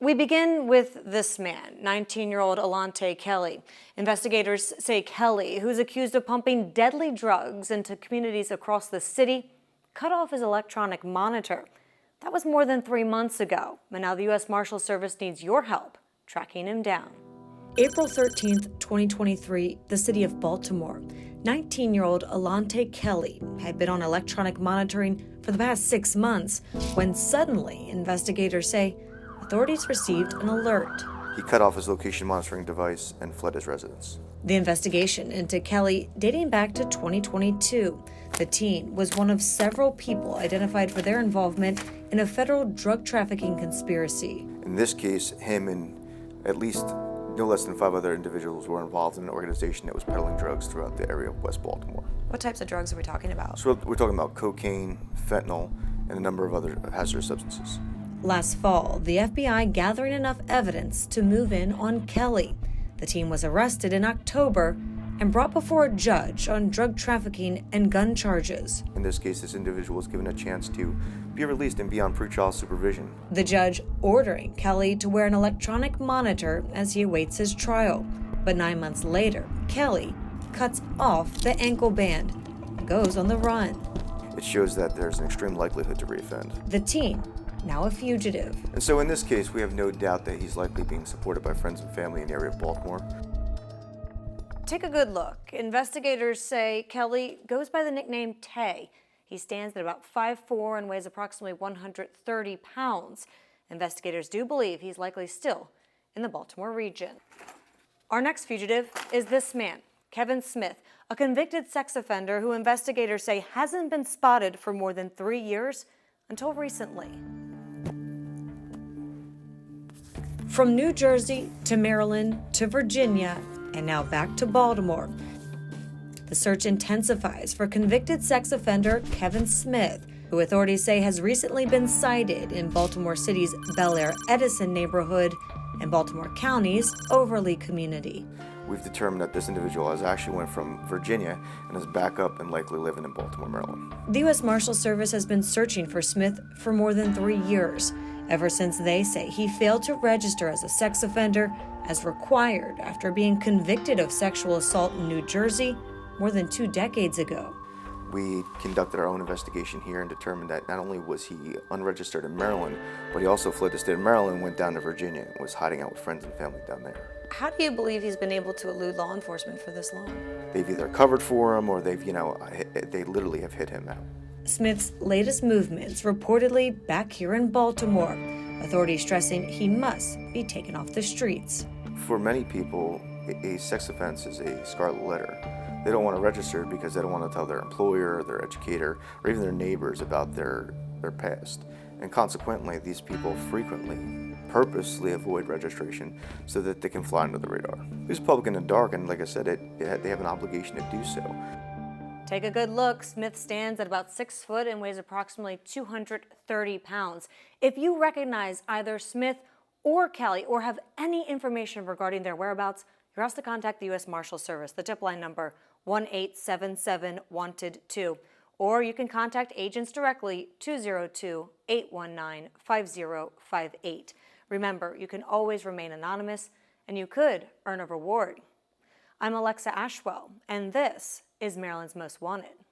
We begin with this man, 19-year-old Alontae Kelly. Investigators say Kelly, who's accused of pumping deadly drugs into communities across the city, cut off his electronic monitor. That was more than 3 months ago, and now the U.S. Marshal Service needs your help tracking him down. April 13th, 2023, the city of Baltimore. 19-year-old Alontae Kelly had been on electronic monitoring for the past 6 months when suddenly investigators say authorities received an alert. He cut off his location monitoring device and fled his residence. The investigation into Kelly dating back to 2022. The teen was one of several people identified for their involvement in a federal drug trafficking conspiracy. In this case, him and at least no less than 5 other individuals were involved in an organization that was peddling drugs throughout the area of West Baltimore. What types of drugs are we talking about? So we're talking about cocaine, fentanyl, and a number of other hazardous substances. Last fall, the FBI gathering enough evidence to move in on Kelly. The team was arrested in October and brought before a judge on drug trafficking and gun charges. In this case, this individual was given a chance to be released and be on pretrial supervision. The judge ordering Kelly to wear an electronic monitor as he awaits his trial. But 9 months later, Kelly cuts off the ankle band and goes on the run. It shows that there's an extreme likelihood to reoffend. The teen, now a fugitive. And so in this case, we have no doubt that he's likely being supported by friends and family in the area of Baltimore. Take a good look. Investigators say Kelly goes by the nickname Tay. He stands at about 5'4" and weighs approximately 130 pounds. Investigators do believe he's likely still in the Baltimore region. Our next fugitive is this man, Kevin Smith, a convicted sex offender who investigators say hasn't been spotted for more than 3 years until recently. From New Jersey to Maryland to Virginia and now back to Baltimore, the search intensifies for convicted sex offender Kevin Smith, who authorities say has recently been sighted in Baltimore City's Bel Air Edison neighborhood and Baltimore County's Overlea community. We've determined that this individual has actually went from Virginia and is back up and likely living in Baltimore, Maryland. The U.S. Marshal Service has been searching for Smith for more than 3 years, ever since they say he failed to register as a sex offender as required after being convicted of sexual assault in New Jersey more than 2 decades ago. We conducted our own investigation here and determined that not only was he unregistered in Maryland, but he also fled the state of Maryland, went down to Virginia, and was hiding out with friends and family down there. How do you believe he's been able to elude law enforcement for this long? They've either covered for him or they've, they literally have hit him out. Smith's latest movements reportedly back here in Baltimore. Authorities stressing he must be taken off the streets. For many people, a sex offense is a scarlet letter. They don't want to register because they don't want to tell their employer, their educator, or even their neighbors about their past. And consequently, these people frequently purposely avoid registration so that they can fly under the radar. It's public in the dark, and like I said, they have an obligation to do so. Take a good look. Smith stands at about 6 foot and weighs approximately 230 pounds. If you recognize either Smith or Kelly or have any information regarding their whereabouts, you're asked to contact the U.S. Marshal Service. The tip line number 1-877-WANTED-2. Or you can contact agents directly 202-819-5058. Remember, you can always remain anonymous and you could earn a reward. I'm Alexa Ashwell, and this is Maryland's Most Wanted.